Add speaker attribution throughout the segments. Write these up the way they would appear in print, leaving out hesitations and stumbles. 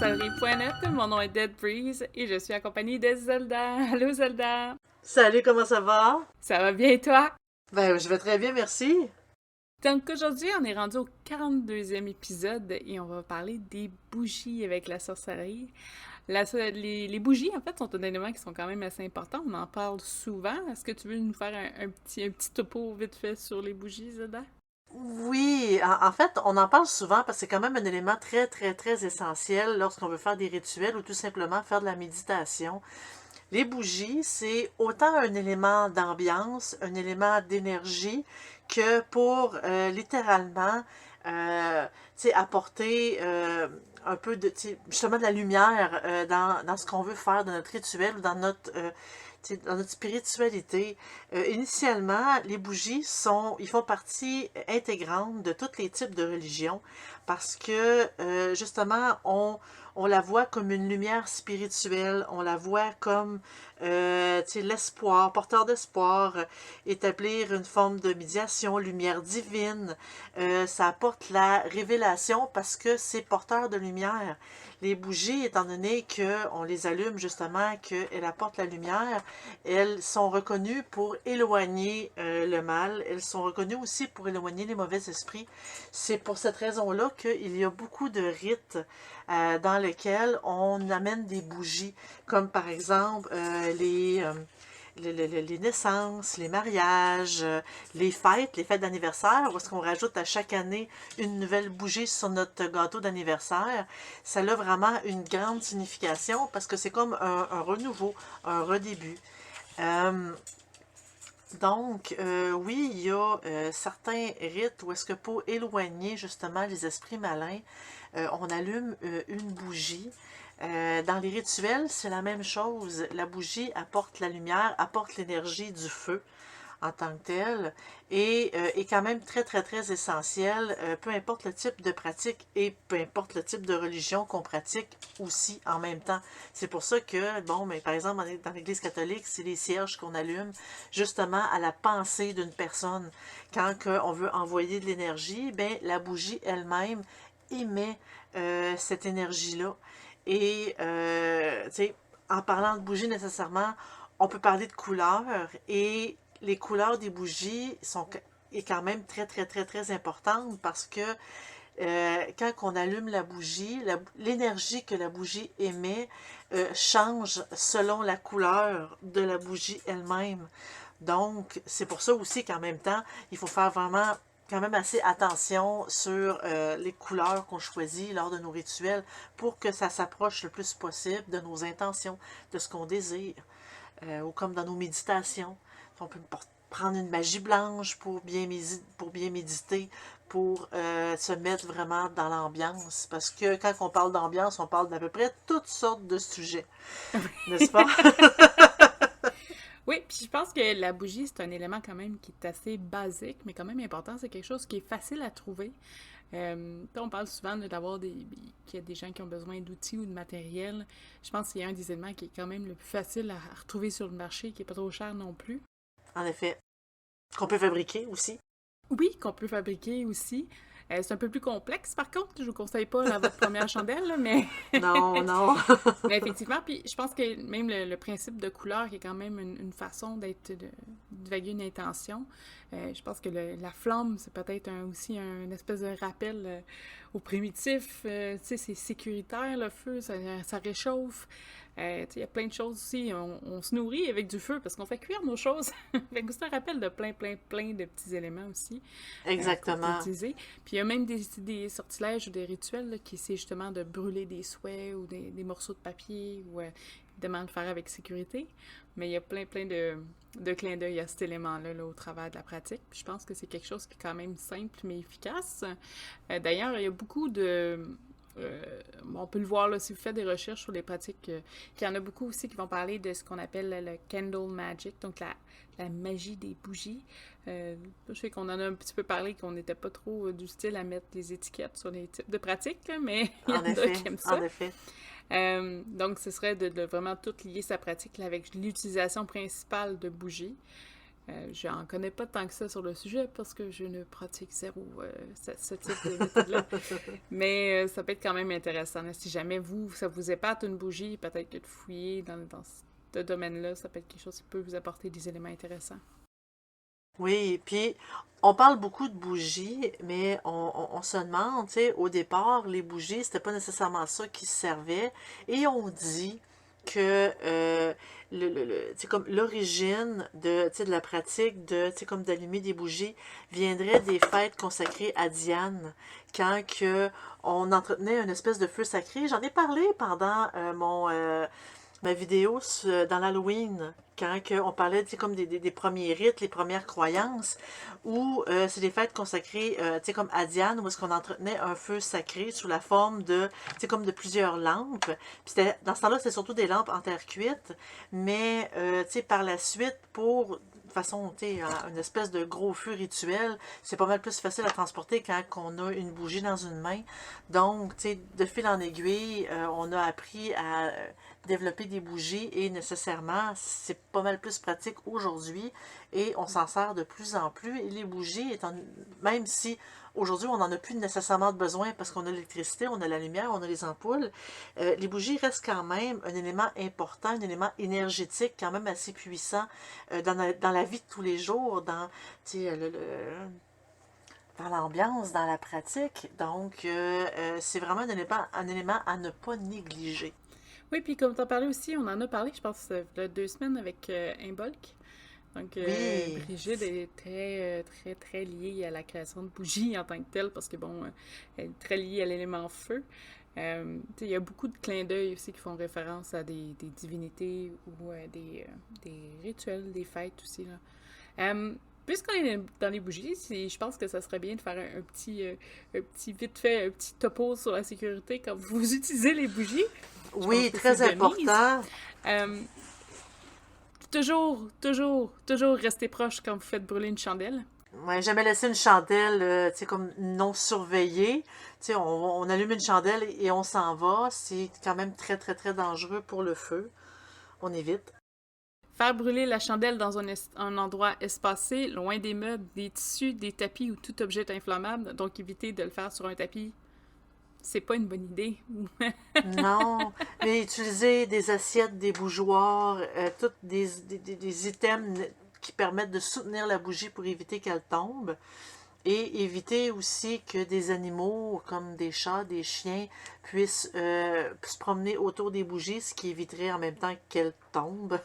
Speaker 1: sorcellerie.net. Mon nom est Dead Breeze et je suis accompagnée de Zelda. Allô Zelda!
Speaker 2: Salut, comment ça va?
Speaker 1: Ça va bien toi?
Speaker 2: Ben, je vais très bien, merci.
Speaker 1: Donc aujourd'hui, on est rendu au 42e épisode et on va parler des bougies avec la sorcellerie. Les bougies, en fait, sont un élément qui sont quand même assez importants. On en parle souvent. Est-ce que tu veux nous faire un petit topo vite fait sur les bougies, Zelda?
Speaker 2: Oui, en fait, on en parle souvent parce que c'est quand même un élément très, très, très essentiel lorsqu'on veut faire des rituels ou tout simplement faire de la méditation. Les bougies, c'est autant un élément d'ambiance, un élément d'énergie, que pour littéralement apporter un peu de, justement de la lumière dans ce qu'on veut faire, dans notre rituel ou dans notre spiritualité. Initialement, les bougies ils font partie intégrante de tous les types de religions parce que justement, on la voit comme une lumière spirituelle, on la voit comme l'espoir, porteur d'espoir, établir une forme de médiation, lumière divine. Ça apporte la révélation parce que c'est porteur de lumière. Les bougies, étant donné qu'on les allume justement, qu'elles apportent la lumière, elles sont reconnues pour éloigner le mal. Elles sont reconnues aussi pour éloigner les mauvais esprits. C'est pour cette raison-là qu'il y a beaucoup de rites dans lesquels on amène des bougies, comme par exemple les naissances, les mariages, les fêtes d'anniversaire, où est-ce qu'on rajoute à chaque année une nouvelle bougie sur notre gâteau d'anniversaire. Ça a vraiment une grande signification parce que c'est comme un renouveau, un redébut. Euh, oui, il y a certains rites où est-ce que pour éloigner justement les esprits malins, on allume une bougie. Dans les rituels, c'est la même chose. La bougie apporte la lumière, apporte l'énergie du feu en tant que tel et est quand même très, très, très essentiel, peu importe le type de pratique et peu importe le type de religion qu'on pratique aussi en même temps. C'est pour ça que, bon, mais par exemple, dans l'Église catholique, c'est les cierges qu'on allume justement à la pensée d'une personne. Quand on veut envoyer de l'énergie, ben la bougie elle-même émet cette énergie-là. Et, tu sais, en parlant de bougie nécessairement, on peut parler de couleurs et les couleurs des bougies est quand même très, très, très, très importante parce que quand on allume la bougie, l'énergie que la bougie émet change selon la couleur de la bougie elle-même. Donc, c'est pour ça aussi qu'en même temps, il faut faire vraiment quand même assez attention sur les couleurs qu'on choisit lors de nos rituels pour que ça s'approche le plus possible de nos intentions, de ce qu'on désire. Ou comme dans nos méditations. On peut prendre une magie blanche pour bien méditer, pour se mettre vraiment dans l'ambiance. Parce que quand on parle d'ambiance, on parle d'à peu près toutes sortes de sujets. N'est-ce pas?
Speaker 1: Oui, puis je pense que la bougie, c'est un élément quand même qui est assez basique, mais quand même important. C'est quelque chose qui est facile à trouver. On parle souvent d'avoir qu'il y a des gens qui ont besoin d'outils ou de matériel. Je pense qu'il y a un des éléments qui est quand même le plus facile à retrouver sur le marché, qui est pas trop cher non plus.
Speaker 2: En effet. Qu'on peut fabriquer aussi.
Speaker 1: Oui, qu'on peut fabriquer aussi. C'est un peu plus complexe, par contre. Je vous conseille pas votre première chandelle, là, mais...
Speaker 2: Non, non.
Speaker 1: mais effectivement, puis je pense que même le principe de couleur qui est quand même une façon d'évaluer une intention. Je pense que la flamme, c'est peut-être aussi un espèce de rappel aux primitifs. Tu sais, c'est sécuritaire, le feu, ça réchauffe. Il y a plein de choses aussi. On se nourrit avec du feu parce qu'on fait cuire nos choses. C'est un rappel de plein, plein, plein de petits éléments aussi qu'on peut
Speaker 2: Exactement.
Speaker 1: utiliser. Puis il y a même des sortilèges ou des rituels là, qui c'est justement de brûler des souhaits ou des morceaux de papier ou évidemment le faire avec sécurité. Mais il y a plein, plein de clins d'œil à cet élément-là là, au travers de la pratique. Puis je pense que c'est quelque chose qui est quand même simple mais efficace. D'ailleurs, il y a beaucoup de... on peut le voir là, si vous faites des recherches sur les pratiques, qu'il y en a beaucoup aussi qui vont parler de ce qu'on appelle le candle magic, donc la magie des bougies. Je sais qu'on en a un petit peu parlé, qu'on n'était pas trop du style à mettre les étiquettes sur les types de pratiques, là, mais il y
Speaker 2: En
Speaker 1: en a
Speaker 2: effet.
Speaker 1: qui aiment ça.
Speaker 2: En effet.
Speaker 1: Donc, ce serait de vraiment tout lier sa pratique là, avec l'utilisation principale de bougies. J'en connais pas tant que ça sur le sujet parce que je ne pratique zéro ce type de méthode-là. Mais ça peut être quand même intéressant. Là. Si jamais ça vous épate une bougie, peut-être que de fouiller dans ce domaine-là, ça peut être quelque chose qui peut vous apporter des éléments intéressants.
Speaker 2: Oui, puis on parle beaucoup de bougies, mais on se demande, tu sais, au départ, les bougies, c'était pas nécessairement ça qui servait. Et on dit que tu sais, comme l'origine de, tu sais, de la pratique de, tu sais, comme d'allumer des bougies viendrait des fêtes consacrées à Diane, quand que on entretenait une espèce de feu sacré. J'en ai parlé pendant ma vidéo dans l'Halloween, quand on parlait comme des premiers rites, les premières croyances, où c'est des fêtes consacrées comme à Diane, où est-ce qu'on entretenait un feu sacré sous la forme de comme de plusieurs lampes. Puis dans ce temps-là, c'était surtout des lampes en terre cuite, mais par la suite, pour de façon, une espèce de gros feu rituel, c'est pas mal plus facile à transporter quand on a une bougie dans une main. Donc, de fil en aiguille, on a appris à développer des bougies et nécessairement, c'est pas mal plus pratique aujourd'hui et on s'en sert de plus en plus. Et les bougies, même si aujourd'hui on n'en a plus nécessairement besoin parce qu'on a l'électricité, on a la lumière, on a les ampoules, les bougies restent quand même un élément important, un élément énergétique quand même assez puissant dans la vie de tous les jours, dans dans l'ambiance, dans la pratique. Donc, c'est vraiment un élément à ne pas négliger.
Speaker 1: Oui, puis comme tu as parlé aussi, on en a parlé, je pense, il y a 2 semaines avec Imbolc. Donc,
Speaker 2: Oui,
Speaker 1: Brigitte est très, très liée à la création de bougies en tant que telle, parce que, bon, elle est très liée à l'élément feu. Il y a beaucoup de clins d'œil aussi qui font référence à des divinités ou à des rituels, des fêtes aussi, là. Puisqu'on est dans les bougies, je pense que ça serait bien de faire un petit vite fait, un petit topo sur la sécurité quand vous utilisez les bougies. Je pense
Speaker 2: oui,
Speaker 1: que c'est
Speaker 2: très
Speaker 1: de mise.
Speaker 2: important.
Speaker 1: Euh, toujours rester proche quand vous faites brûler une chandelle.
Speaker 2: Ouais, jamais laisser une chandelle, comme non surveillée. On allume une chandelle et on s'en va. C'est quand même très, très, très dangereux pour le feu. On évite.
Speaker 1: Faire brûler la chandelle dans un endroit espacé, loin des meubles, des tissus, des tapis ou tout objet inflammable. Donc, évitez de le faire sur un tapis. C'est pas une bonne idée.
Speaker 2: Non, mais utiliser des assiettes, des bougeoirs, tous des items qui permettent de soutenir la bougie pour éviter qu'elle tombe. Et éviter aussi que des animaux comme des chats, des chiens puissent se promener autour des bougies, ce qui éviterait en même temps qu'elles tombent.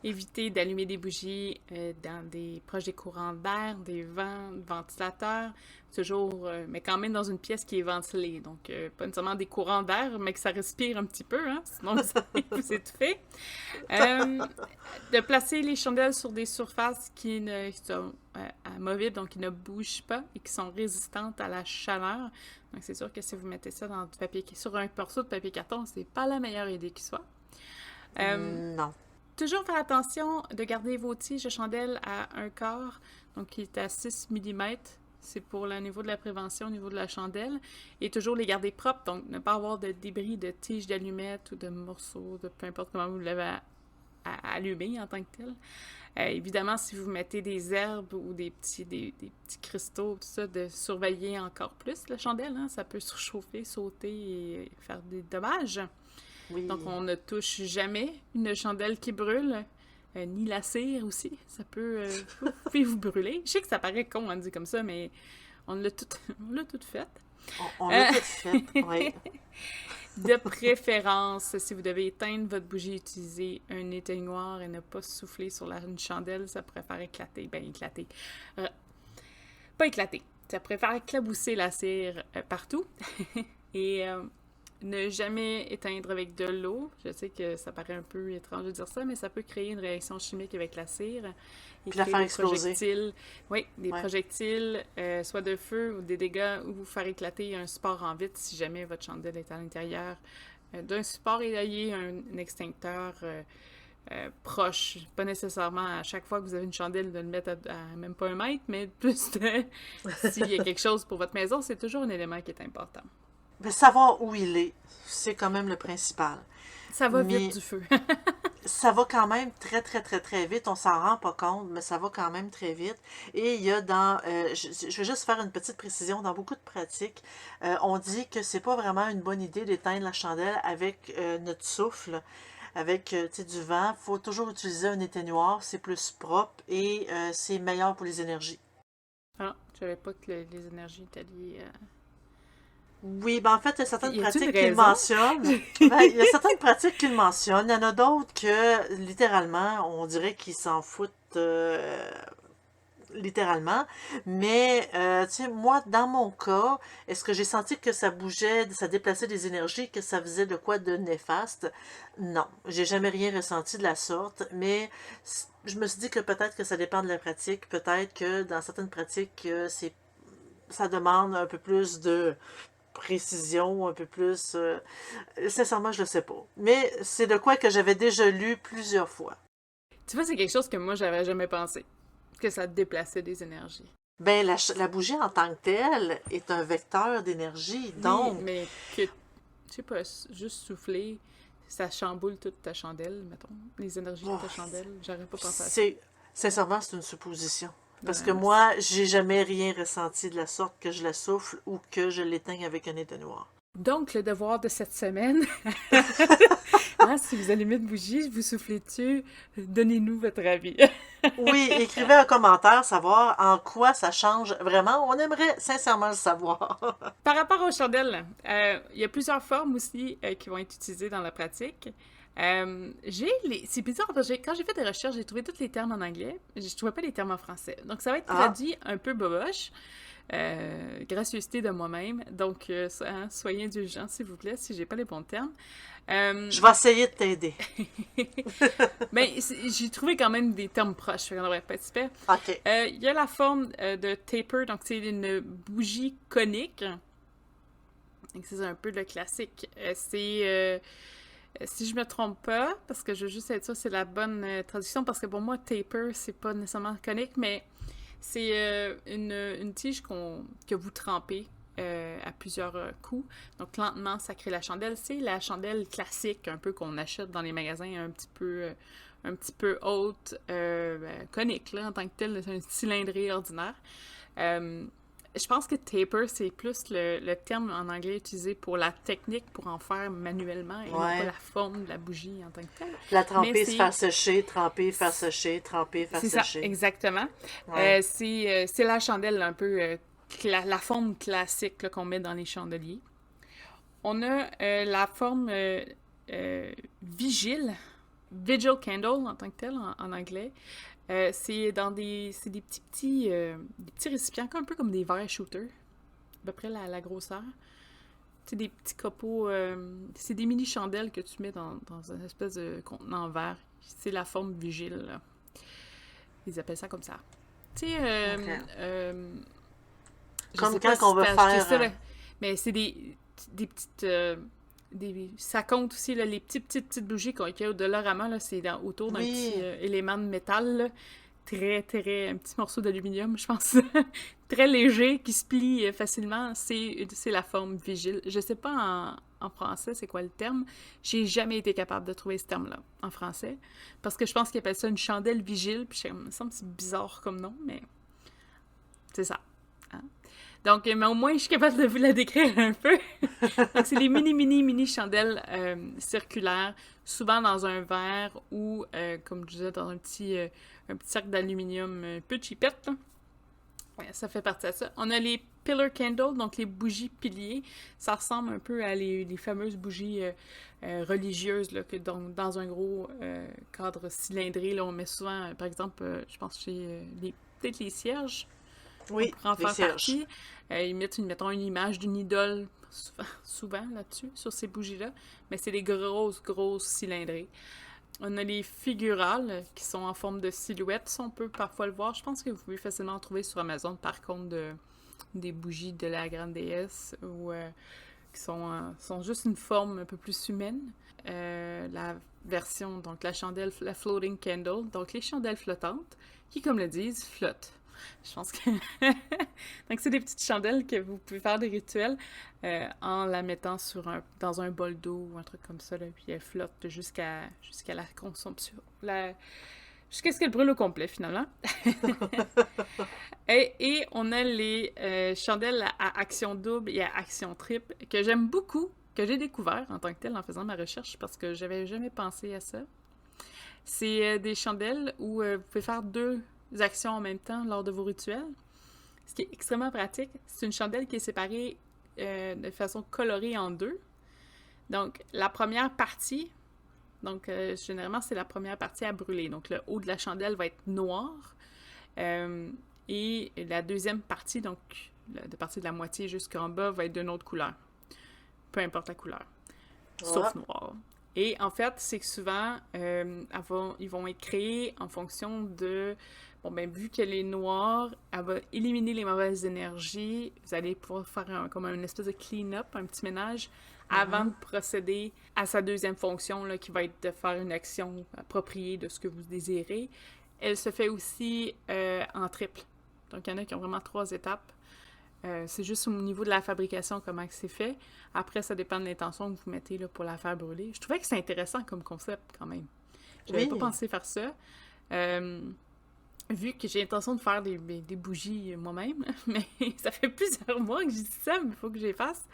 Speaker 1: Évitez d'allumer des bougies proches des courants d'air, des ventilateurs, toujours, mais quand même dans une pièce qui est ventilée. Donc, pas nécessairement des courants d'air, mais que ça respire un petit peu, hein, sinon vous allez vous étouffer. De placer les chandelles sur des surfaces qui sont amovibles, donc qui ne bougent pas et qui sont résistantes à la chaleur. Donc, c'est sûr que si vous mettez ça sur un morceau de papier carton, c'est pas la meilleure idée qui soit.
Speaker 2: Non.
Speaker 1: Toujours faire attention de garder vos tiges de chandelle à un quart, donc qui est à 6 mm. C'est pour le niveau de la prévention, au niveau de la chandelle. Et toujours les garder propres, donc ne pas avoir de débris de tiges d'allumettes ou de morceaux, de peu importe comment vous l'avez allumé en tant que tel. Évidemment, si vous mettez des herbes ou des petits cristaux, tout ça, de surveiller encore plus la chandelle. Hein, ça peut surchauffer, sauter et faire des dommages.
Speaker 2: Oui.
Speaker 1: Donc, on ne touche jamais une chandelle qui brûle, ni la cire aussi. Ça peut vous brûler. Je sais que ça paraît con, on dit comme ça, mais on l'a tout fait.
Speaker 2: On l'a tout fait, oui.
Speaker 1: De préférence, si vous devez éteindre votre bougie, utilisez un éteignoir et ne pas souffler sur une chandelle. Ça pourrait faire éclater. Pas éclater. Ça pourrait faire éclabousser la cire partout. Et ne jamais éteindre avec de l'eau. Je sais que ça paraît un peu étrange de dire ça, mais ça peut créer une réaction chimique avec la cire. Et
Speaker 2: puis la faire exploser.
Speaker 1: Projectiles, soit de feu ou des dégâts, ou vous faire éclater un support en vitre si jamais votre chandelle est à l'intérieur d'un support et ayez un extincteur proche. Pas nécessairement à chaque fois que vous avez une chandelle de le mettre à même pas 1 mètre, mais plus de s'il y a quelque chose pour votre maison, c'est toujours un élément qui est important.
Speaker 2: Mais savoir où il est, c'est quand même le principal.
Speaker 1: Ça va vite du feu.
Speaker 2: ça va quand même très, très, très, très vite. On s'en rend pas compte, mais ça va quand même très vite. Et il y a je vais juste faire une petite précision. Dans beaucoup de pratiques, on dit que c'est pas vraiment une bonne idée d'éteindre la chandelle avec notre souffle, avec tu sais, du vent. Il faut toujours utiliser un éteignoir. C'est plus propre et c'est meilleur pour les énergies.
Speaker 1: Ah, je savais pas que les énergies étaient liées à...
Speaker 2: Oui, ben en fait, il y a certaines
Speaker 1: Y a-t-il une
Speaker 2: pratiques qu'il
Speaker 1: raison?
Speaker 2: mentionne. Ben, il y a certaines pratiques qu'il mentionne. Il y en a d'autres que, littéralement, on dirait qu'ils s'en foutent littéralement. Mais, tu sais, moi, dans mon cas, est-ce que j'ai senti que ça bougeait, ça déplaçait des énergies, que ça faisait de quoi de néfaste? Non, j'ai jamais rien ressenti de la sorte. Mais je me suis dit que peut-être que ça dépend de la pratique. Peut-être que dans certaines pratiques, ça demande un peu plus de précision, un peu plus... sincèrement, je le sais pas. Mais c'est de quoi que j'avais déjà lu plusieurs fois.
Speaker 1: Tu vois, c'est quelque chose que moi, j'avais jamais pensé. Que ça déplaçait des énergies.
Speaker 2: Ben, la bougie en tant que telle est un vecteur d'énergie.
Speaker 1: Oui,
Speaker 2: Donc,
Speaker 1: mais que, je sais pas, juste souffler, ça chamboule toute ta chandelle, mettons. Les énergies de
Speaker 2: oh,
Speaker 1: ta chandelle. J'aurais pas pensé à ça.
Speaker 2: c'est... Sincèrement, c'est une supposition. Parce que
Speaker 1: Ouais,
Speaker 2: moi, j'ai jamais rien ressenti de la sorte que je la souffle ou que je l'éteigne avec un éteignoir.
Speaker 1: donc, le devoir de cette semaine, hein, si vous allumez une bougie, vous soufflez dessus, donnez-nous votre avis.
Speaker 2: Oui, écrivez un commentaire, savoir en quoi ça change vraiment. On aimerait sincèrement le savoir.
Speaker 1: Par rapport aux chandelles, il y a plusieurs formes aussi qui vont être utilisées dans la pratique. C'est bizarre, parce que quand j'ai fait des recherches, j'ai trouvé tous les termes en anglais. Je trouvais pas les termes en français. Donc, ça va être
Speaker 2: Ah,
Speaker 1: traduit un peu boboche. Gracieuseté de moi-même. Donc, soyez indulgents, s'il vous plaît, si j'ai pas les bons termes.
Speaker 2: je vais essayer de t'aider.
Speaker 1: Mais j'ai trouvé quand même des termes proches, fait qu'on devrait pas être super.
Speaker 2: OK.
Speaker 1: Il y a la forme de taper, donc c'est une bougie conique. Donc, c'est un peu le classique. Si je me trompe pas, parce que je veux juste être sûre, c'est la bonne traduction, parce que pour moi, taper, c'est pas nécessairement conique, mais c'est une tige que vous trempez à plusieurs coups. Donc, lentement, ça crée la chandelle. C'est la chandelle classique, un peu qu'on achète dans les magasins, un petit peu haute, conique, là, en tant que tel, c'est un cylindrée ordinaire. Je pense que taper, c'est plus le terme en anglais utilisé pour la technique pour en faire manuellement et non pas
Speaker 2: Ouais.
Speaker 1: la forme de la bougie en tant que telle.
Speaker 2: La
Speaker 1: Mais
Speaker 2: tremper, se faire sécher, tremper, faire sécher, tremper, faire
Speaker 1: c'est ça,
Speaker 2: sécher.
Speaker 1: exactement.
Speaker 2: Ouais.
Speaker 1: C'est la chandelle un peu, la forme classique là, qu'on met dans les chandeliers. On a la forme vigile, vigil candle en tant que tel en anglais. C'est des petits récipients, un peu comme des verres shooters, à peu près la grosseur. C'est des petits copeaux, c'est des mini chandelles que tu mets dans une espèce de contenant en verre. C'est la forme vigile, là. Ils appellent ça comme ça. Tu sais,
Speaker 2: OK.
Speaker 1: je
Speaker 2: Comme
Speaker 1: sais
Speaker 2: quand
Speaker 1: pas
Speaker 2: on
Speaker 1: si
Speaker 2: veut
Speaker 1: t'as acheté
Speaker 2: faire...
Speaker 1: ça, là, mais c'est des petites... ça compte aussi, là, les petites bougies qu'il y a au-delà vraiment, là, c'est autour d'un petit
Speaker 2: Oui.
Speaker 1: élément de métal, là. Un petit morceau d'aluminium, je pense. Très léger, qui se plie facilement. C'est la forme vigile. Je sais pas en français c'est quoi le terme. J'ai jamais été capable de trouver ce terme-là en français. Parce que je pense qu'ils appellent ça une chandelle vigile. Puis ça me semble que c'est bizarre comme nom, mais c'est ça. Hein? Donc, mais au moins, je suis capable de vous la décrire un peu. Donc, c'est des mini chandelles circulaires, souvent dans un verre ou, comme je disais, dans un petit cercle d'aluminium un peu cheapette. Là. Ouais, ça fait partie de ça. On a les pillar candles, donc les bougies piliers. Ça ressemble un peu à les fameuses bougies religieuses, là, que dans un gros cadre cylindré, là, on met souvent, par exemple, je pense chez peut-être les cierges. On
Speaker 2: Oui,
Speaker 1: pourrait en
Speaker 2: les
Speaker 1: faire
Speaker 2: cierges.
Speaker 1: partie. Ils mettent, mettons, une image d'une idole souvent là-dessus, sur ces bougies-là. Mais c'est des grosses cylindrées. On a les figurales qui sont en forme de silhouette. Ça, on peut parfois le voir. Je pense que vous pouvez facilement en trouver sur Amazon, par contre, des bougies de la grande déesse ou qui sont juste une forme un peu plus humaine. La version, donc la chandelle, la floating candle, donc les chandelles flottantes, qui, comme le disent, flottent. Je pense que... Donc, c'est des petites chandelles que vous pouvez faire des rituels en la mettant dans un bol d'eau ou un truc comme ça, là, puis elle flotte jusqu'à la consomption. Jusqu'à ce qu'elle brûle au complet, finalement. Et on a les chandelles à action double et à action triple que j'aime beaucoup, que j'ai découvert en tant que tel en faisant ma recherche parce que j'avais jamais pensé à ça. C'est des chandelles où vous pouvez faire 2 actions en même temps lors de vos rituels. Ce qui est extrêmement pratique. C'est une chandelle qui est séparée de façon colorée en 2. Donc, la première partie, généralement, c'est la première partie à brûler. Donc, le haut de la chandelle va être noir. Et la deuxième partie, donc, de partie de la moitié jusqu'en bas, va être d'une autre couleur. Peu importe la couleur. Sauf noir. Et en fait, c'est que souvent, ils vont être créés en fonction de... Bon, ben, vu qu'elle est noire, elle va éliminer les mauvaises énergies. Vous allez pouvoir faire comme une espèce de clean-up, un petit ménage, avant de procéder à sa deuxième fonction, là, qui va être de faire une action appropriée de ce que vous désirez. Elle se fait aussi en triple. Donc, il y en a qui ont vraiment 3 étapes. C'est juste au niveau de la fabrication, comment c'est fait. Après, ça dépend de l'intention que vous mettez là, pour la faire brûler. Je trouvais que c'est intéressant comme concept, quand même. J'avais pas pensé faire ça. Vu que j'ai l'intention de faire des bougies moi-même, mais ça fait plusieurs mois que je dis ça, mais il faut que je les fasse.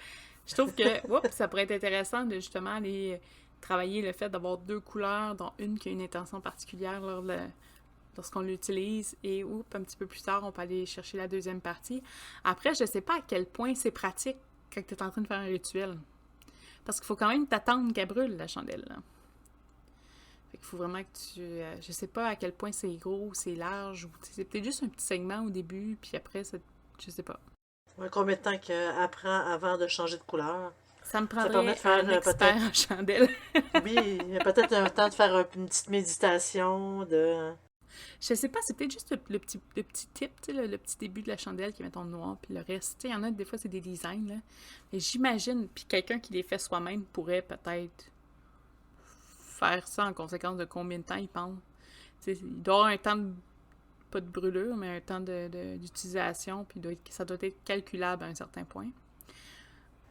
Speaker 1: Je trouve que ça pourrait être intéressant de justement aller travailler le fait d'avoir 2 couleurs, dont une qui a une intention particulière lorsqu'on l'utilise, et un petit peu plus tard, on peut aller chercher la deuxième partie. Après, je sais pas à quel point c'est pratique quand tu es en train de faire un rituel. Parce qu'il faut quand même t'attendre qu'elle brûle, la chandelle, là. Fait qu'il faut vraiment que tu... je sais pas à quel point c'est gros ou c'est large, ou c'est peut-être juste un petit segment au début, puis après, je sais pas.
Speaker 2: Ouais, combien de temps qu'elle prend avant de changer de couleur?
Speaker 1: Ça me
Speaker 2: Ça permet
Speaker 1: prendrait
Speaker 2: de faire
Speaker 1: un expert en chandelle.
Speaker 2: Oui, il y a peut-être un temps de faire une petite méditation, de...
Speaker 1: Je sais pas, c'est peut-être juste le petit tip, tu sais, le petit début de la chandelle qui est, mettons, noir, puis le reste. Tu sais, il y en a, des fois, c'est des designs, là. Mais j'imagine, puis quelqu'un qui les fait soi-même pourrait peut-être faire ça en conséquence de combien de temps il pense. Tu sais, il doit avoir un temps pas de brûlure, mais un temps d'utilisation, puis ça doit être calculable à un certain point.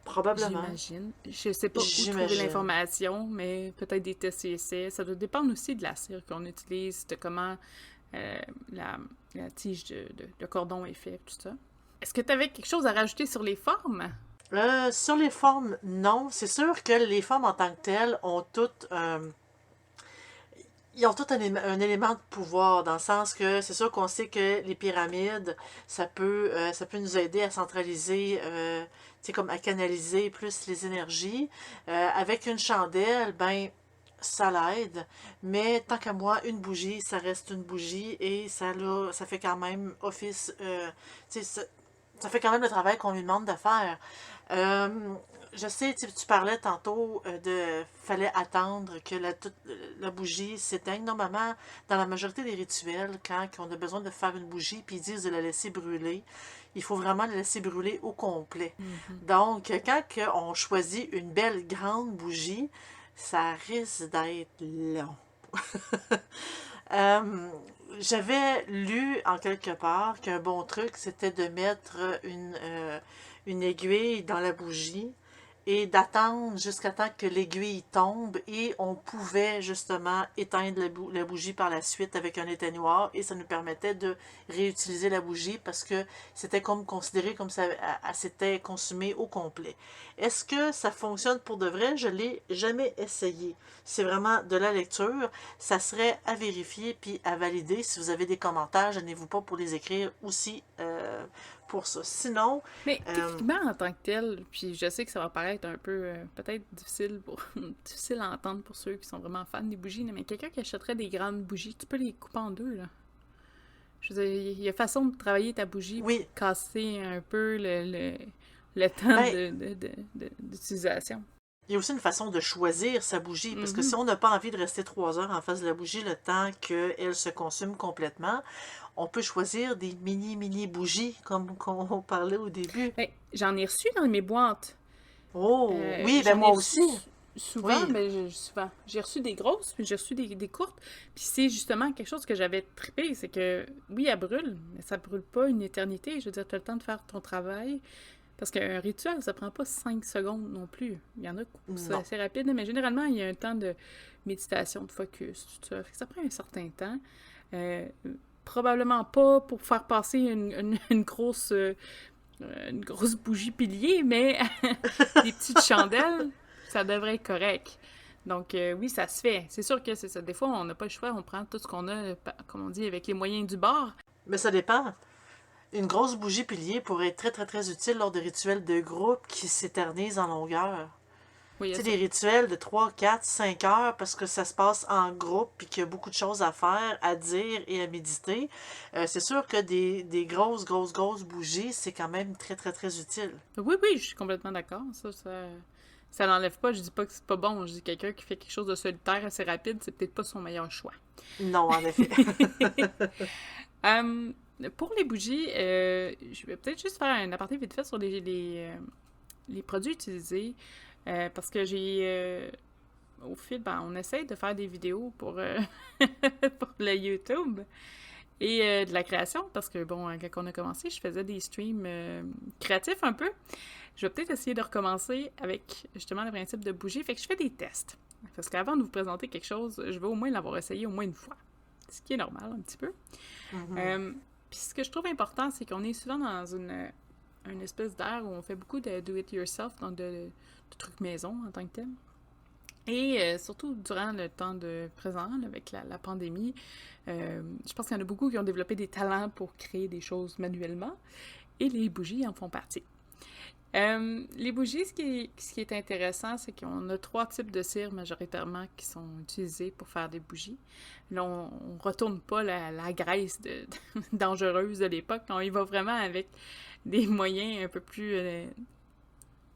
Speaker 2: Probablement.
Speaker 1: J'imagine. Je sais pas où trouver l'information, mais peut-être des tests et essais. Ça doit dépendre aussi de la cire qu'on utilise, de comment la tige de cordon est faite, tout ça. Est-ce que tu avais quelque chose à rajouter sur les formes?
Speaker 2: Sur les formes, non. C'est sûr que les formes en tant que telles ont toutes... ils ont tout un élément de pouvoir, dans le sens que c'est sûr qu'on sait que les pyramides, ça peut nous aider à centraliser, tu sais, comme à canaliser plus les énergies. Avec une chandelle, ben, ça l'aide, mais tant qu'à moi, une bougie, ça reste une bougie et ça fait quand même office, tu sais, ça fait quand même le travail qu'on lui demande de faire. Je sais, tu parlais tantôt fallait attendre que la bougie s'éteigne. Normalement, dans la majorité des rituels, quand on a besoin de faire une bougie, puis ils disent de la laisser brûler, il faut vraiment la laisser brûler au complet. Donc, quand on choisit une belle grande bougie, ça risque d'être long. J'avais lu en quelque part qu'un bon truc, c'était de mettre une aiguille dans la bougie et d'attendre jusqu'à temps que l'aiguille tombe et on pouvait justement éteindre la bougie par la suite avec un éteignoir et ça nous permettait de réutiliser la bougie parce que c'était comme considéré comme ça s'était consumé au complet. Est-ce que ça fonctionne pour de vrai? Je ne l'ai jamais essayé. C'est vraiment de la lecture. Ça serait à vérifier puis à valider. Si vous avez des commentaires, gênez-vous pas pour les écrire aussi pour ça. Sinon...
Speaker 1: Mais techniquement, en tant que tel, puis je sais que ça va paraître un peu peut-être difficile difficile à entendre pour ceux qui sont vraiment fans des bougies, mais quelqu'un qui achèterait des grandes bougies, tu peux les couper en 2, là. Je veux dire, il y a façon de travailler ta bougie pour casser un peu le temps d'utilisation.
Speaker 2: Il y a aussi une façon de choisir sa bougie, parce que si on n'a pas envie de rester 3 heures en face de la bougie le temps qu'elle se consume complètement, on peut choisir des mini bougies, comme on parlait au début.
Speaker 1: Ben, j'en ai reçu dans mes boîtes.
Speaker 2: Oh, oui, ben moi aussi.
Speaker 1: Souvent,
Speaker 2: Oui,
Speaker 1: mais souvent. J'ai reçu des grosses, puis j'ai reçu des courtes. Puis c'est justement quelque chose que j'avais trippé, c'est que oui, elle brûle, mais ça brûle pas une éternité. Je veux dire, tu as le temps de faire ton travail. Parce qu'un rituel, ça prend pas 5 secondes non plus. Il y en a qui c'est
Speaker 2: non.
Speaker 1: assez rapide, mais généralement, il y a un temps de méditation, de focus, tout ça. Fait que ça prend un certain temps. Euh, Probablement pas pour faire passer une grosse bougie pilier, mais des petites chandelles, ça devrait être correct. Donc oui, ça se fait. C'est sûr que c'est ça. Des fois, on n'a pas le choix, on prend tout ce qu'on a, comme on dit, avec les moyens du bord.
Speaker 2: Mais ça dépend. Une grosse bougie pilier pourrait être très très très utile lors de rituels de groupe qui s'éternisent en longueur.
Speaker 1: Oui, il y
Speaker 2: Tu
Speaker 1: a
Speaker 2: sais,
Speaker 1: ça.
Speaker 2: des rituels de 3, 4, 5 heures parce que ça se passe en groupe puis qu'il y a beaucoup de choses à faire, à dire et à méditer. C'est sûr que des grosses, grosses, grosses bougies, c'est quand même très très très utile.
Speaker 1: Oui, oui, je suis complètement d'accord. Ça n'enlève pas. Je dis pas que c'est pas bon. Je dis quelqu'un qui fait quelque chose de solitaire assez rapide, c'est peut-être pas son meilleur choix.
Speaker 2: Non, en effet.
Speaker 1: Euh, pour les bougies, je vais peut-être juste faire un aparté vite fait sur les produits utilisés. Parce que au fil, ben, on essaie de faire des vidéos pour le YouTube et de la création. Parce que, bon, quand on a commencé, je faisais des streams créatifs un peu. Je vais peut-être essayer de recommencer avec justement le principe de bougie. Fait que je fais des tests. Parce qu'avant de vous présenter quelque chose, je veux au moins l'avoir essayé au moins une fois. Ce qui est normal un petit peu.
Speaker 2: Mhm.
Speaker 1: Euh, Puis ce que je trouve important, c'est qu'on est souvent dans une espèce d'ère où on fait beaucoup de do-it-yourself, donc de trucs maison en tant que tel. Et surtout durant le temps de présent, là, avec la pandémie, je pense qu'il y en a beaucoup qui ont développé des talents pour créer des choses manuellement, et les bougies en font partie. Les bougies, ce qui est intéressant, c'est qu'on a 3 types de cire majoritairement qui sont utilisés pour faire des bougies. Là, on retourne pas la graisse dangereuse de l'époque. On y va vraiment avec des moyens un peu plus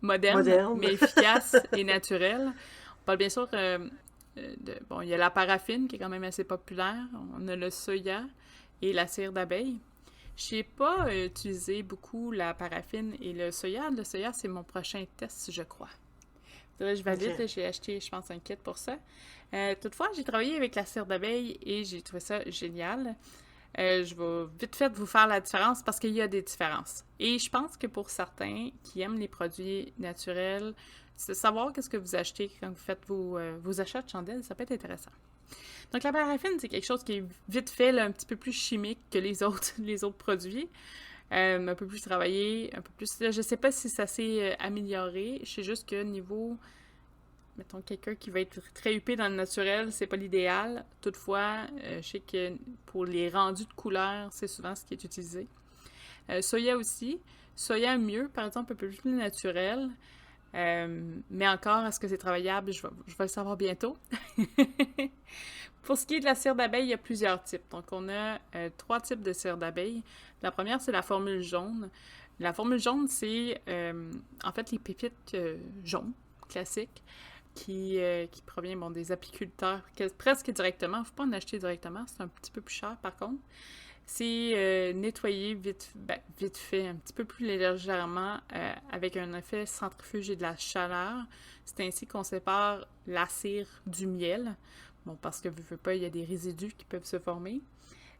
Speaker 1: modernes,
Speaker 2: Moderne.
Speaker 1: mais efficaces et naturels. On parle bien sûr bon, il y a la paraffine qui est quand même assez populaire. On a le soya et la cire d'abeille. Je n'ai pas utilisé beaucoup la paraffine et le soya. Le soya, c'est mon prochain test, je crois. Faudrait que je valide,
Speaker 2: OK.
Speaker 1: j'ai acheté, je pense, un kit pour ça. Toutefois, j'ai travaillé avec la cire d'abeille et j'ai trouvé ça génial. Je vais vite fait vous faire la différence parce qu'il y a des différences. Et je pense que pour certains qui aiment les produits naturels, c'est savoir qu'est-ce que vous achetez quand vous faites vos achats de chandelles, ça peut être intéressant. Donc la paraffine, c'est quelque chose qui est vite fait, là, un petit peu plus chimique que les autres produits. Un peu plus travaillé, un peu plus... Là, je sais pas si ça s'est amélioré. Je sais juste que niveau... Mettons, quelqu'un qui va être très huppé dans le naturel, c'est pas l'idéal. Toutefois, je sais que pour les rendus de couleurs, c'est souvent ce qui est utilisé. Soya aussi. Soya mieux, par exemple, un peu plus naturel. Mais encore, est-ce que c'est travaillable? Je vais le savoir bientôt. Pour ce qui est de la cire d'abeille, il y a plusieurs types. Donc, on a 3 types de cire d'abeille. La première, c'est la formule jaune. La formule jaune, c'est en fait les pépites jaunes, classiques, qui provient bon, des apiculteurs presque directement. Il ne faut pas en acheter directement, c'est un petit peu plus cher par contre. C'est nettoyé vite fait, un petit peu plus légèrement, avec un effet centrifuge et de la chaleur. C'est ainsi qu'on sépare la cire du miel. Bon, parce que, veux pas, il y a des résidus qui peuvent se former.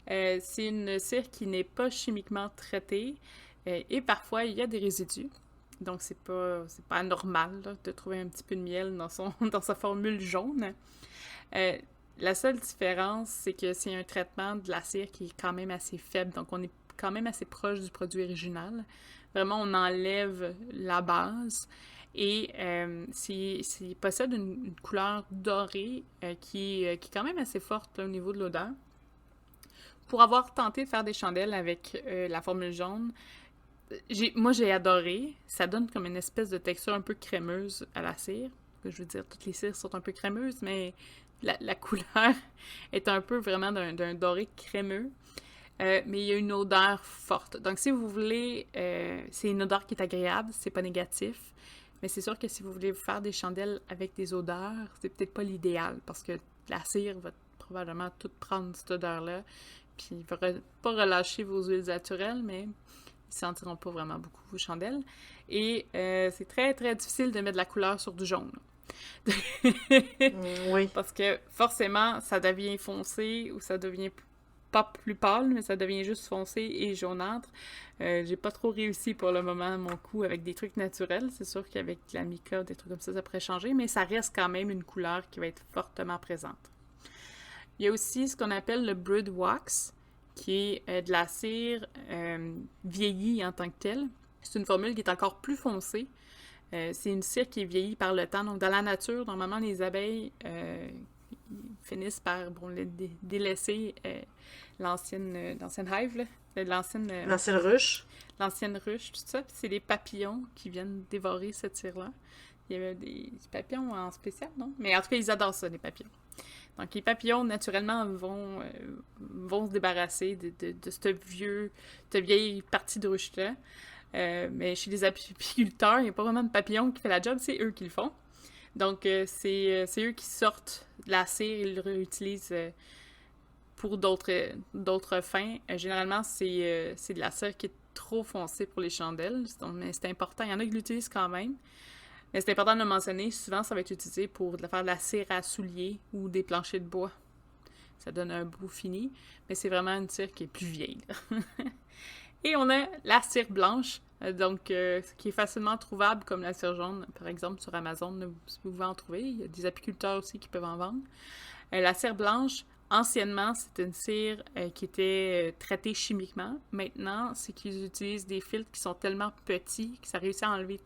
Speaker 1: C'est une cire qui n'est pas chimiquement traitée et parfois il y a des résidus. Donc c'est pas normal là, de trouver un petit peu de miel dans sa formule jaune. Euh, la seule différence, c'est que c'est un traitement de la cire qui est quand même assez faible. Donc on est quand même assez proche du produit original. Vraiment, on enlève la base. Et possède une couleur dorée qui est quand même assez forte là, au niveau de l'odeur. Pour avoir tenté de faire des chandelles avec la formule jaune, moi j'ai adoré. Ça donne comme une espèce de texture un peu crémeuse à la cire. Je veux dire, toutes les cires sont un peu crémeuses, mais la couleur est un peu vraiment d'un doré crémeux. Mais il y a une odeur forte. Donc si vous voulez, c'est une odeur qui est agréable, c'est pas négatif. Mais c'est sûr que si vous voulez faire des chandelles avec des odeurs, c'est peut-être pas l'idéal parce que la cire va probablement tout prendre cette odeur-là. Puis il va pas relâcher vos huiles naturelles, mais ils sentiront pas vraiment beaucoup vos chandelles. Et c'est très très difficile de mettre de la couleur sur du jaune.
Speaker 2: Oui.
Speaker 1: Parce que forcément, ça devient foncé ou ça devient pas plus pâle, mais ça devient juste foncé et jaunâtre. J'ai pas trop réussi pour le moment mon coup avec des trucs naturels. C'est sûr qu'avec la mica, des trucs comme ça pourrait changer, mais ça reste quand même une couleur qui va être fortement présente. Il y a aussi ce qu'on appelle le Brood Wax, qui est de la cire vieillie en tant que telle. C'est une formule qui est encore plus foncée. C'est une cire qui est vieillie par le temps. Donc, dans la nature, normalement, les abeilles finissent par délaisser l'ancienne hive, là,
Speaker 2: L'ancienne ruche.
Speaker 1: l'ancienne ruche, tout ça. Puis c'est les papillons qui viennent dévorer cette cire-là. Il y avait des papillons en spécial, non? Mais en tout cas, ils adorent ça, les papillons. Donc, les papillons, naturellement, vont se débarrasser de cette vieille partie de ruche-là. Mais chez les apiculteurs, il n'y a pas vraiment de papillons qui fait la job, c'est eux qui le font. Donc, c'est eux qui sortent de la cire, ils le réutilisent pour d'autres fins. Généralement, c'est de la cire qui est trop foncée pour les chandelles, mais c'est important. Il y en a qui l'utilisent quand même. Mais c'est important de le mentionner. Souvent, ça va être utilisé pour faire de la cire à souliers ou des planchers de bois. Ça donne un bout fini, mais c'est vraiment une cire qui est plus vieille. Et on a la cire blanche, qui est facilement trouvable comme la cire jaune, par exemple sur Amazon, vous pouvez en trouver. Il y a des apiculteurs aussi qui peuvent en vendre. La cire blanche, anciennement, c'est une cire qui était traitée chimiquement. Maintenant, c'est qu'ils utilisent des filtres qui sont tellement petits que ça réussit à enlever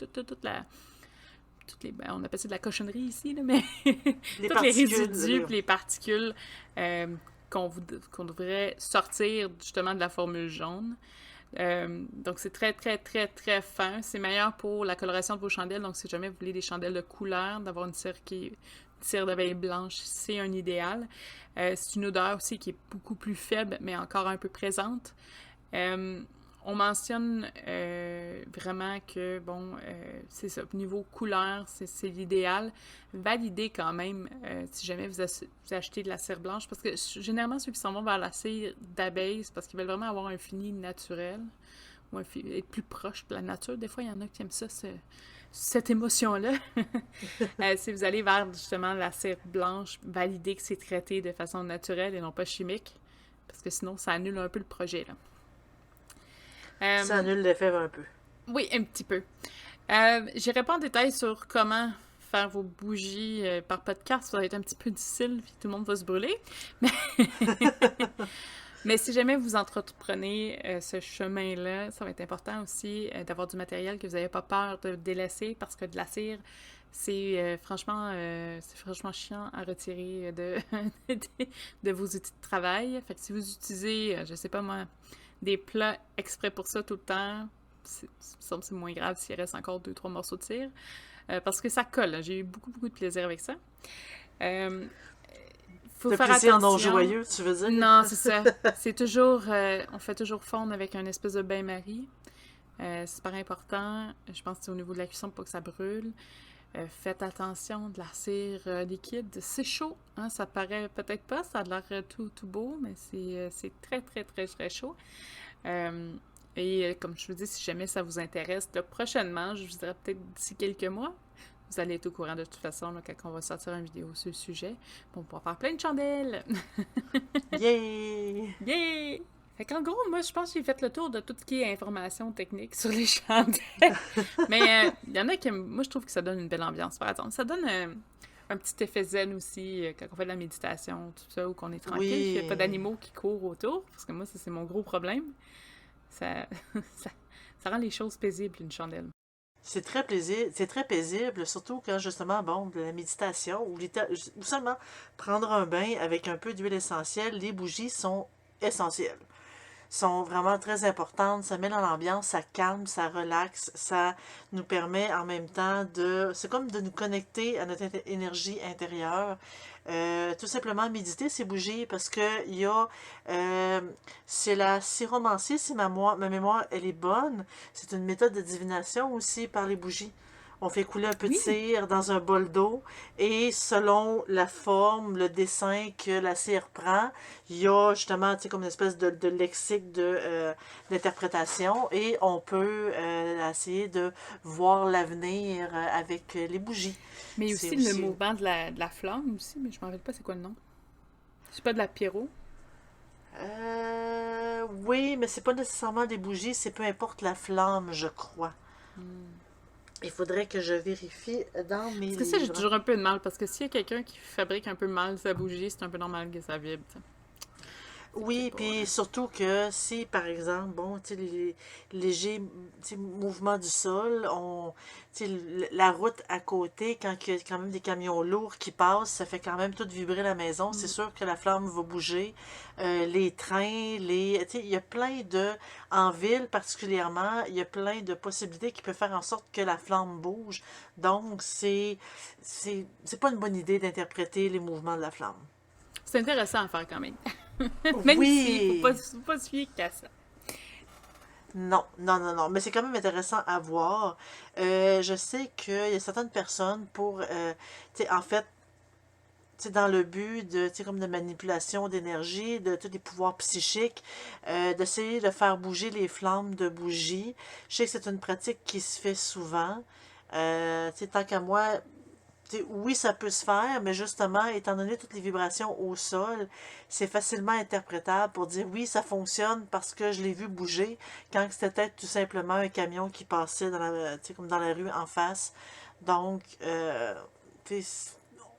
Speaker 1: on appelle ça de la cochonnerie ici, là, mais tous les résidus et les particules qu'on devrait sortir justement de la formule jaune. Donc, c'est très, très, très, très fin. C'est meilleur pour la coloration de vos chandelles. Donc, si jamais vous voulez des chandelles de couleur, d'avoir une cire d'abeille blanche, c'est un idéal. C'est une odeur aussi qui est beaucoup plus faible, mais encore un peu présente. On mentionne vraiment que, c'est ça, au niveau couleur, c'est l'idéal. Validez quand même si jamais vous achetez de la cire blanche, parce que généralement, ceux qui s'en vont vers la cire d'abeille, c'est parce qu'ils veulent vraiment avoir un fini naturel, ou être plus proche de la nature. Des fois, il y en a qui aiment ça, cette émotion-là. Si vous allez vers, justement, la cire blanche, validez que c'est traité de façon naturelle et non pas chimique, parce que sinon, ça annule un peu le projet, là.
Speaker 2: Ça annule l'effet un peu.
Speaker 1: Oui, un petit peu. J'irai pas en détail sur comment faire vos bougies par podcast. Ça va être un petit peu difficile, puis tout le monde va se brûler. Mais si jamais vous entreprenez ce chemin-là, ça va être important aussi d'avoir du matériel que vous n'avez pas peur de délaisser, parce que de la cire, c'est franchement chiant à retirer de vos outils de travail. Fait que si vous utilisez, je sais pas moi, des plats exprès pour ça tout le temps, c'est moins grave s'il reste encore 2-3 morceaux de cire. Parce que ça colle. Hein. J'ai eu beaucoup, beaucoup de plaisir avec ça. Faut faire
Speaker 2: plaisir
Speaker 1: attention.
Speaker 2: Non joyeux, tu veux dire?
Speaker 1: Non, c'est ça. C'est toujours... on fait toujours fondre avec un espèce de bain-marie. C'est super important. Je pense que c'est au niveau de la cuisson pour pas que ça brûle. Faites attention de la cire liquide. C'est chaud, hein? Ça paraît peut-être pas, ça a l'air tout beau, mais c'est très, très, très, très chaud. Et comme je vous dis, si jamais ça vous intéresse, là, prochainement, je vous dirais peut-être d'ici quelques mois, vous allez être au courant de toute façon là, quand on va sortir une vidéo sur le sujet. On pourra faire plein de chandelles!
Speaker 2: Yeah!
Speaker 1: Yeah! Fait qu'en gros, moi, je pense que j'ai fait le tour de tout ce qui est information technique sur les chandelles. Mais il y en a qui... Moi, je trouve que ça donne une belle ambiance, par exemple. Ça donne un petit effet zen aussi quand on fait de la méditation, tout ça, ou qu'on est tranquille, qu'il n'y a pas d'animaux qui courent autour, parce que moi, ça, c'est mon gros problème. Ça rend les choses paisibles, une chandelle.
Speaker 2: C'est très paisible, surtout quand justement, de la méditation ou seulement prendre un bain avec un peu d'huile essentielle, les bougies sont essentielles. Sont vraiment très importantes, ça met dans l'ambiance, ça calme, ça relaxe, ça nous permet en même temps c'est comme de nous connecter à notre énergie intérieure. Tout simplement méditer ces bougies parce que c'est la syromancie, si ma mémoire elle est bonne, c'est une méthode de divination aussi par les bougies. On fait couler un peu de
Speaker 1: Oui,
Speaker 2: cire dans un bol d'eau et selon la forme, le dessin que la cire prend, il y a justement, tu sais, comme une espèce de lexique d'interprétation et on peut essayer de voir l'avenir avec les bougies.
Speaker 1: mais
Speaker 2: C'est
Speaker 1: aussi le
Speaker 2: aussi...
Speaker 1: mouvement de la flamme aussi, mais je m'en rappelle pas c'est quoi le nom. C'est pas de la pyro.
Speaker 2: Oui, mais c'est pas nécessairement des bougies, c'est peu importe la flamme, je crois. Il faudrait que je vérifie dans mes
Speaker 1: Parce que ça, j'ai
Speaker 2: livres.
Speaker 1: toujours un peu de mal, parce que s'il y a quelqu'un qui fabrique un peu mal sa bougie, c'est un peu normal que ça vibre, tu sais. C'est peut-être
Speaker 2: Oui,
Speaker 1: pas...
Speaker 2: puis surtout que si, par exemple, bon, tu sais, les légers tu sais, mouvements du sol, tu sais, la route à côté, quand il y a quand même des camions lourds qui passent, ça fait quand même tout vibrer la maison. C'est
Speaker 1: Mm.
Speaker 2: sûr que la flamme va bouger. Les trains, tu sais, il y a plein de, en ville particulièrement, il y a plein de possibilités qui peuvent faire en sorte que la flamme bouge. Donc, c'est pas une bonne idée d'interpréter les mouvements de la flamme.
Speaker 1: C'est intéressant à faire quand même. Même si,
Speaker 2: Oui!
Speaker 1: faut pas se fier qu'à ça.
Speaker 2: Non, non, non, non, mais c'est quand même intéressant à voir. Je sais qu'il y a certaines personnes pour, tu sais, en fait, tu sais, dans le but de, tu sais, comme de manipulation d'énergie, de tous des pouvoirs psychiques, d'essayer de faire bouger les flammes de bougies. Je sais que c'est une pratique qui se fait souvent. Tu sais, tant qu'à moi, oui, ça peut se faire, mais justement, étant donné toutes les vibrations au sol, c'est facilement interprétable pour dire oui, ça fonctionne parce que je l'ai vu bouger, quand c'était peut-être tout simplement un camion qui passait comme dans la rue en face. Donc,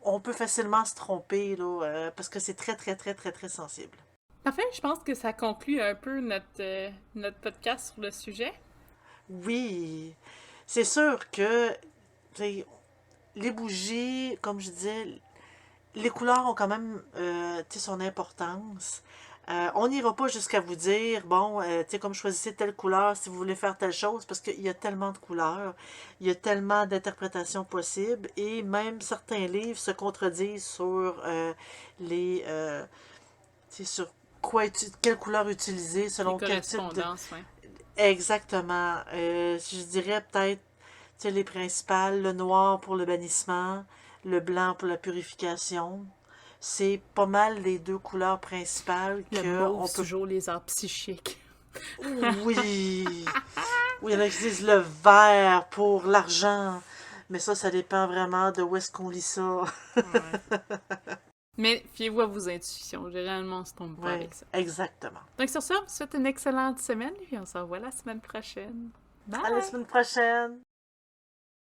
Speaker 2: on peut facilement se tromper, là, parce que c'est très, très, très, très, très sensible.
Speaker 1: Parfait, je pense que ça conclut un peu notre podcast sur le sujet.
Speaker 2: Oui, c'est sûr que tu sais, les bougies, comme je disais, les couleurs ont quand même son importance. On n'ira pas jusqu'à vous dire, bon, comme choisissez telle couleur si vous voulez faire telle chose, parce qu'il y a tellement de couleurs, il y a tellement d'interprétations possibles, et même certains livres se contredisent sur les, sur quelle couleur utiliser,
Speaker 1: Les
Speaker 2: selon quel type de...
Speaker 1: correspondances, ouais.
Speaker 2: Exactement. Je dirais peut-être les principales, le noir pour le bannissement, le blanc pour la purification. C'est pas mal les deux couleurs principales
Speaker 1: Le
Speaker 2: que
Speaker 1: mauve,
Speaker 2: on
Speaker 1: c'est
Speaker 2: peut...
Speaker 1: toujours les arts psychiques.
Speaker 2: Oui! Oui, il y en a qui disent le vert pour l'argent. Mais ça dépend vraiment de où est-ce qu'on lit ça.
Speaker 1: Ouais. Mais fiez-vous à vos intuitions. Généralement, on se trompe pas
Speaker 2: Oui,
Speaker 1: avec ça.
Speaker 2: exactement.
Speaker 1: Donc sur ça, on vous souhaite une excellente semaine et on se revoit la semaine prochaine.
Speaker 2: À la
Speaker 1: Bye!
Speaker 2: semaine prochaine!